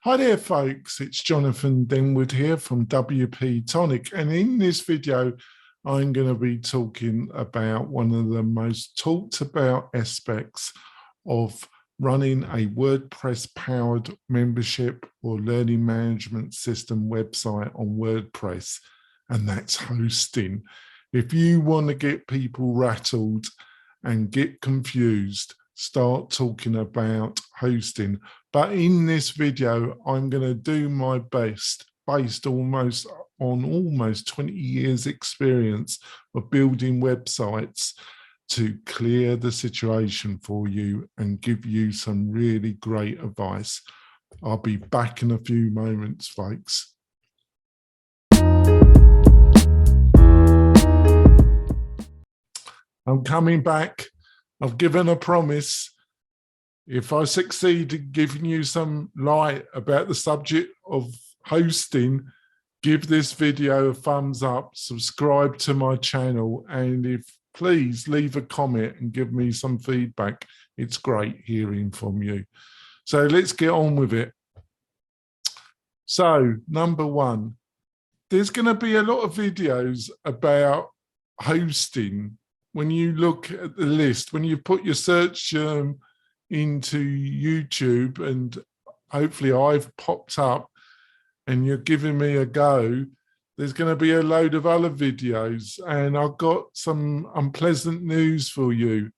Hi there, folks. It's Jonathan Denwood here from WP-Tonic. And in this video, I'm going to be talking about one of the most talked about aspects of running a WordPress-powered membership or learning management system website on WordPress, and that's hosting. If you want to get people rattled and get confused, start talking about hosting. But in this video, I'm going to do my best, based on almost 20 years experience of building websites, to clear the situation for you and give you some really great advice. I'll be back in a few moments, folks. I'm coming back. I've given a promise. If I succeed in giving you some light about the subject of hosting, give this video a thumbs up, subscribe to my channel, and please leave a comment and give me some feedback. It's great hearing from you. So let's get on with it. So number one, there's going to be a lot of videos about hosting. When you look at the list, when you put your search into YouTube, and hopefully I've popped up and you're giving me a go, there's going to be a load of other videos, and I've got some unpleasant news for you.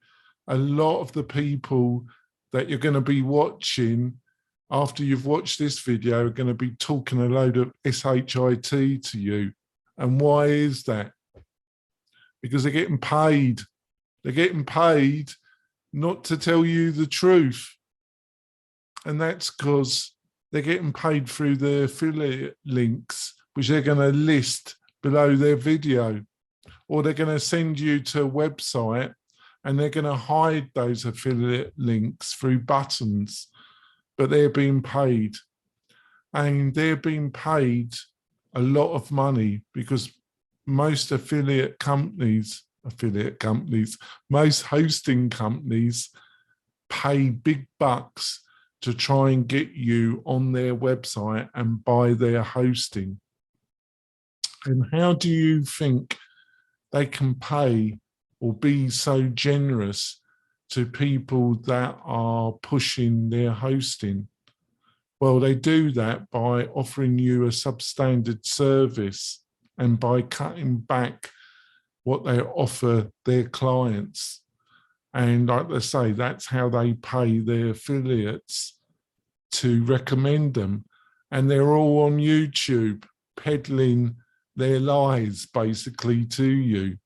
A lot of the people that you're going to be watching after you've watched this video are going to be talking a load of shit to you. And why is that? Because they're getting paid. They're getting paid not to tell you the truth. And that's because they're getting paid through the affiliate links, which they're going to list below their video. Or they're going to send you to a website and they're going to hide those affiliate links through buttons. But they're being paid. And they're being paid a lot of money, because most most hosting companies pay big bucks to try and get you on their website and buy their hosting. And how do you think they can pay or be so generous to people that are pushing their hosting? Well, they do that by offering you a substandard service and by cutting back what they offer their clients. And like they say, that's how they pay their affiliates to recommend them. And they're all on YouTube peddling their lies basically to you.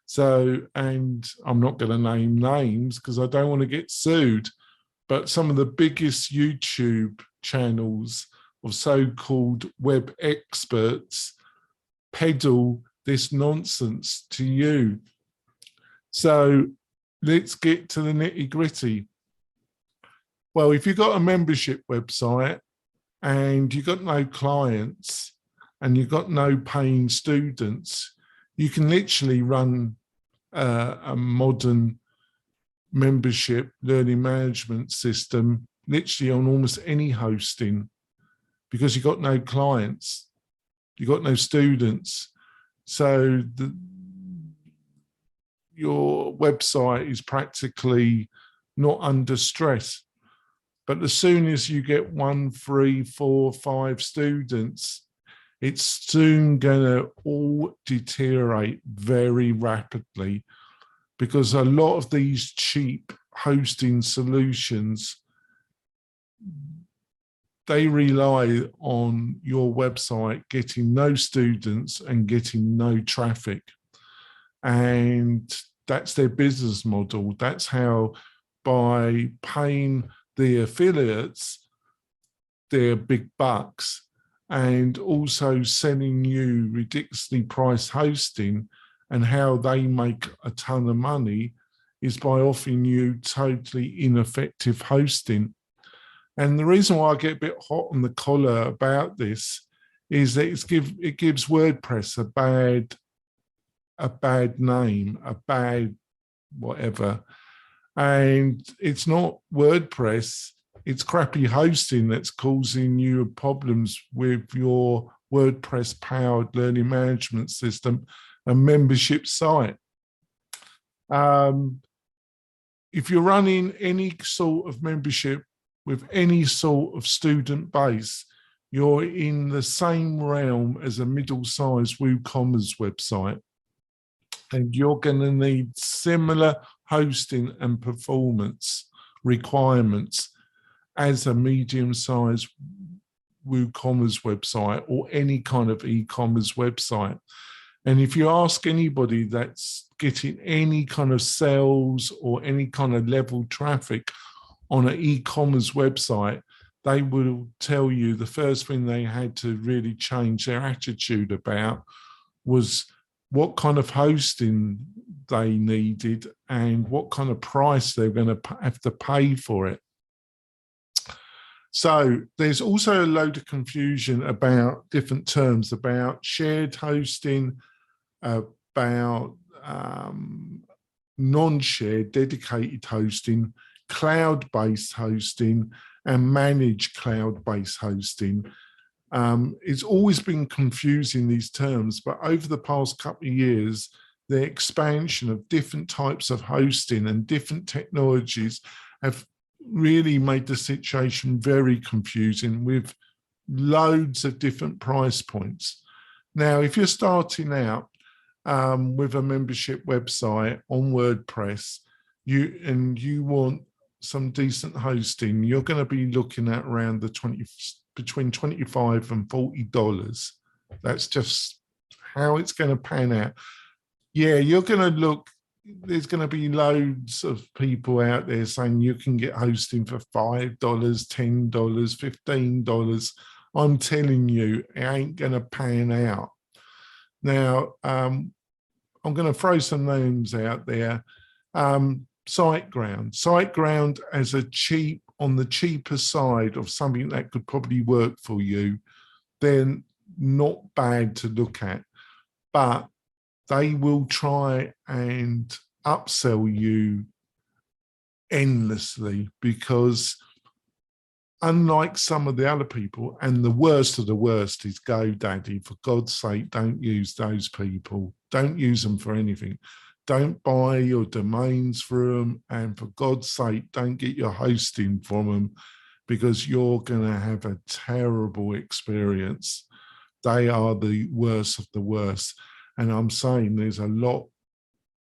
So, and I'm not going to name names because I don't want to get sued, but some of the biggest YouTube channels of so-called web experts peddle this nonsense to you. So let's get to the nitty-gritty. Well, if you've got a membership website and you've got no clients and you've got no paying students, you can literally run a modern membership learning management system literally on almost any hosting, because you've got no clients, you've got no students. So your website is practically not under stress. But as soon as you get 1, 3, 4, 5 students, it's soon going to all deteriorate very rapidly, because a lot of these cheap hosting solutions, they rely on your website getting no students and getting no traffic. And that's their business model. That's how, by paying the affiliates their big bucks and also sending you ridiculously priced hosting, and how they make a ton of money is by offering you totally ineffective hosting. And the reason why I get a bit hot on the collar about this is that it gives WordPress a bad name, a bad whatever. And it's not WordPress, it's crappy hosting that's causing you problems with your WordPress powered learning management system and membership site. If you're running any sort of membership with any sort of student base, you're in the same realm as a middle-sized WooCommerce website. And you're going to need similar hosting and performance requirements as a medium-sized WooCommerce website or any kind of e-commerce website. And if you ask anybody that's getting any kind of sales or any kind of level traffic on an e-commerce website, they will tell you the first thing they had to really change their attitude about was what kind of hosting they needed and what kind of price they're going to have to pay for it. So there's also a load of confusion about different terms, about shared hosting, about non-shared, dedicated hosting, cloud-based hosting, and managed cloud-based hosting. It's always been confusing, these terms, but over the past couple of years, the expansion of different types of hosting and different technologies have really made the situation very confusing with loads of different price points. Now, if you're starting out with a membership website on WordPress, you want some decent hosting, you're going to be looking at around the between $25 and $40. That's just how it's going to pan out. Yeah, you're going to look, there's going to be loads of people out there saying you can get hosting for $5, $10, $15. I'm telling you, it ain't going to pan out. Now, I'm going to throw some names out there. SiteGround. SiteGround as on the cheaper side of something that could probably work for you. They're not bad to look at, but they will try and upsell you endlessly, because unlike some of the other people, and the worst of the worst is GoDaddy, for God's sake, don't use those people. Don't use them for anything. Don't buy your domains from them, and for God's sake, don't get your hosting from them, because you're going to have a terrible experience. They are the worst of the worst. And I'm saying there's a lot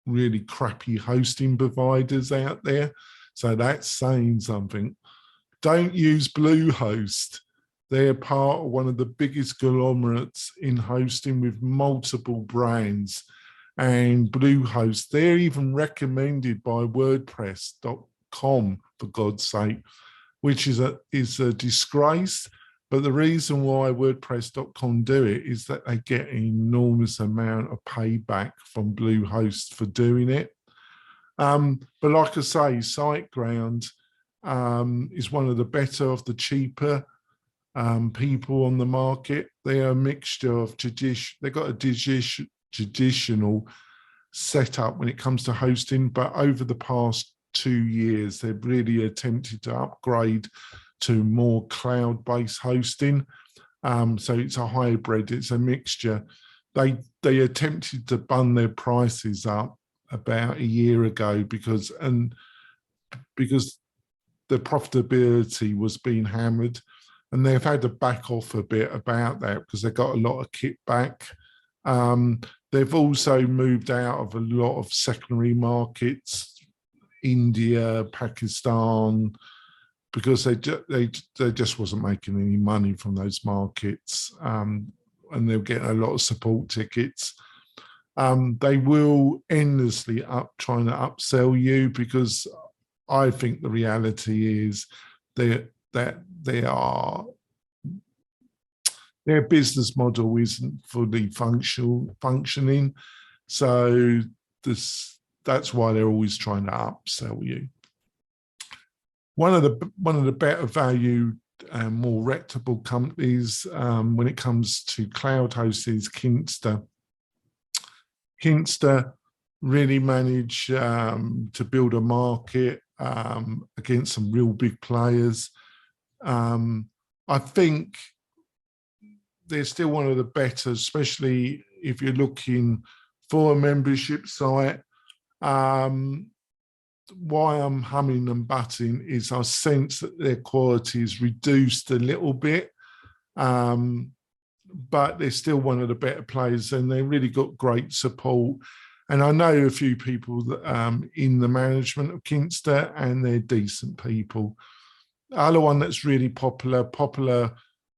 really crappy hosting providers out there. So that's saying something. Don't use Bluehost. They're part of one of the biggest conglomerates in hosting with multiple brands. And Bluehost, they're even recommended by WordPress.com, for God's sake, which is a disgrace. But the reason why WordPress.com do it is that they get an enormous amount of payback from Bluehost for doing it. But like I say, SiteGround is one of the better of the cheaper people on the market. They are a mixture of they've got a traditional setup when it comes to hosting, but over the past 2 years, they've really attempted to upgrade to more cloud-based hosting. So it's a hybrid, it's a mixture. They attempted to bung their prices up about a year ago because the profitability was being hammered, and they've had to back off a bit about that because they got a lot of kickback. They've also moved out of a lot of secondary markets, India, Pakistan, because they just wasn't making any money from those markets, and they're getting a lot of support tickets. They will endlessly trying to upsell you, because I think the reality is that their business model isn't fully functioning. So that's why they're always trying to upsell you. One of the better valued and more reputable companies when it comes to cloud hosting is Kinster. Kinster really managed to build a market against some real big players. I think they're still one of the better, especially if you're looking for a membership site. Why I'm humming and butting is I sense that their quality is reduced a little bit, but they're still one of the better players, and they really got great support. And I know a few people that, in the management of Kinster, and they're decent people. The other one that's really popular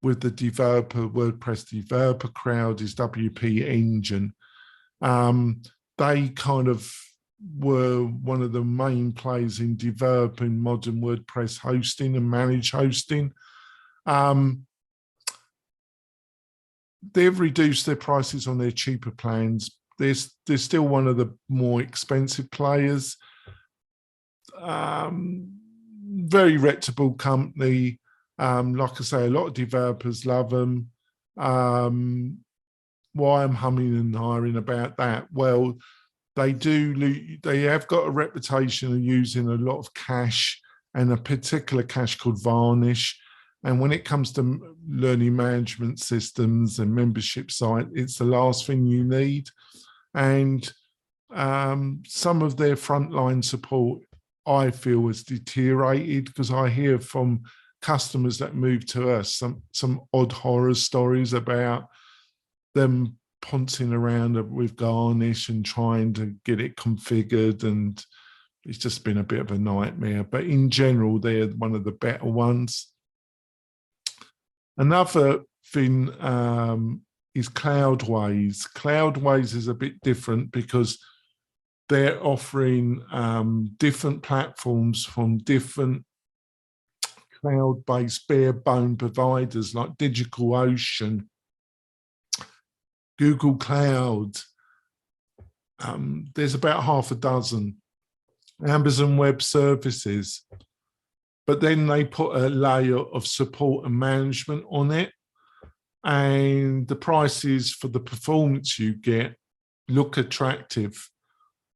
with the WordPress developer crowd is WP-Engine. They kind of were one of the main players in developing modern WordPress hosting and managed hosting. They've reduced their prices on their cheaper plans. They're still one of the more expensive players. Very reputable company. Like I say, a lot of developers love them. Why I'm humming and hawing about that? Well, they have got a reputation of using a lot of cache, and a particular cache called Varnish. And when it comes to learning management systems and membership site, it's the last thing you need. And some of their frontline support, I feel, has deteriorated, because I hear from customers that move to us some odd horror stories about them pouncing around with Garnish and trying to get it configured, and it's just been a bit of a nightmare. But in general, they're one of the better ones. Another thing is Cloudways. Cloudways is a bit different because they're offering different platforms from different cloud-based bare-bone providers like DigitalOcean, Google Cloud. There's about half a dozen. Amazon Web Services. But then they put a layer of support and management on it. And the prices for the performance you get look attractive.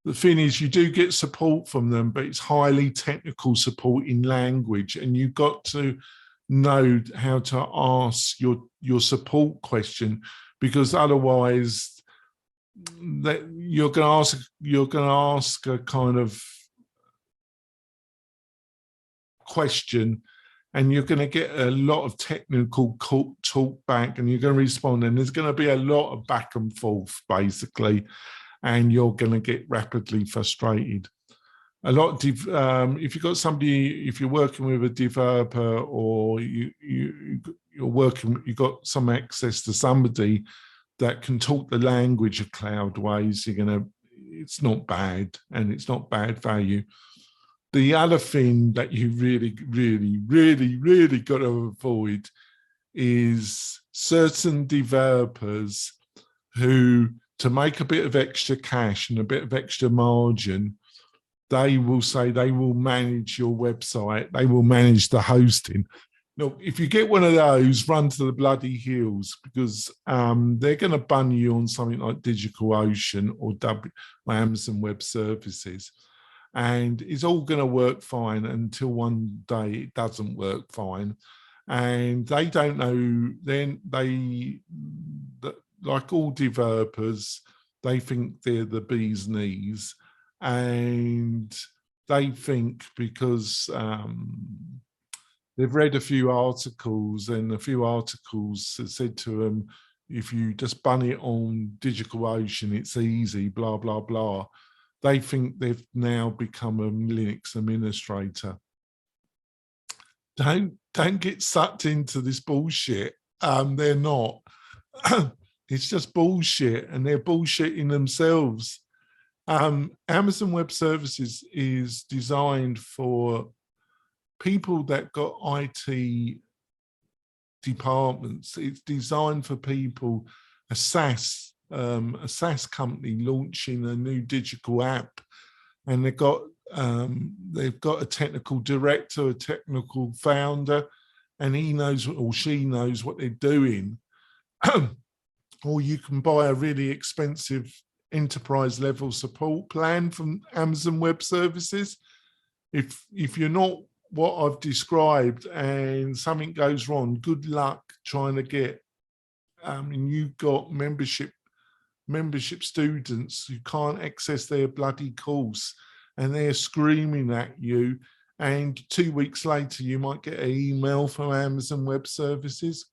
The thing is, you do get support from them, but it's highly technical support in language, and you've got to know how to ask your support question, because otherwise that you're going to ask a kind of question, and you're going to get a lot of technical talk back, and you're going to respond, and there's going to be a lot of back and forth basically, and you're going to get rapidly frustrated. A lot of if you've got somebody, if you're working with a developer, or you've got some access to somebody that can talk the language of Cloudways, it's not bad, and it's not bad value. The other thing that you really, really, really, really got to avoid is certain developers who, to make a bit of extra cash and a bit of extra margin, they will say they will manage your website, they will manage the hosting. Look, if you get one of those, run to the bloody hills, because they're going to bun you on something like DigitalOcean or Amazon Web Services. And it's all going to work fine until one day it doesn't work fine. And they don't know, then like all developers, they think they're the bee's knees. And they think because they've read a few articles, and a few articles said to them, if you just bun it on DigitalOcean, it's easy, blah, blah, blah. They think they've now become a Linux administrator. Don't get sucked into this bullshit. They're not. It's just bullshit, and they're bullshitting themselves. Amazon Web Services is designed for people that got IT departments. It's designed for people, a SaaS company launching a new digital app, and they've got a technical director, a technical founder, and he knows or she knows what they're doing. Or you can buy a really expensive enterprise level support plan from Amazon Web Services. If you're not what I've described and something goes wrong, good luck trying to get, and you've got membership students who can't access their bloody course and they're screaming at you, and 2 weeks later you might get an email from Amazon Web Services.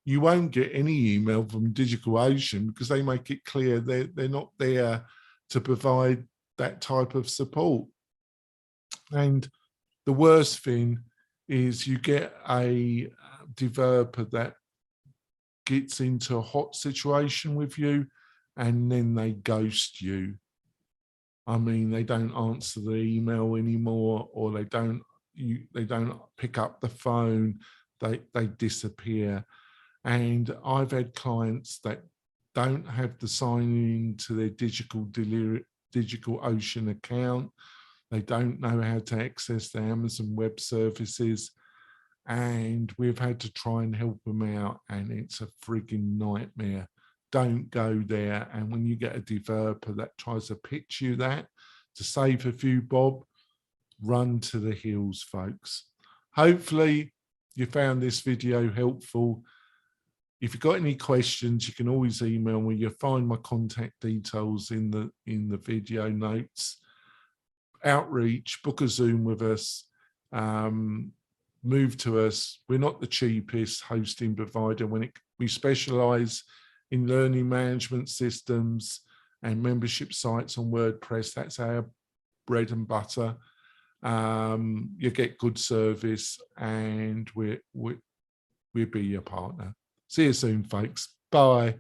You won't get any email from DigitalOcean because they make it clear they're not there to provide that type of support. And the worst thing is you get a developer that gets into a hot situation with you and then they ghost you. I mean, they don't answer the email anymore, or they don't pick up the phone, they disappear. And I've had clients that don't have the sign in to their DigitalOcean account. They don't know how to access the Amazon Web Services. And we've had to try and help them out, and it's a frigging nightmare. Don't go there. And when you get a developer that tries to pitch you that to save a few bob, run to the hills, folks. Hopefully you found this video helpful. If you've got any questions, you can always email me. You'll find my contact details in the video notes. Outreach, book a Zoom with us, move to us. We're not the cheapest hosting provider. We specialize in learning management systems and membership sites on WordPress. That's our bread and butter. You get good service, and we'll be your partner. See you soon, folks. Bye.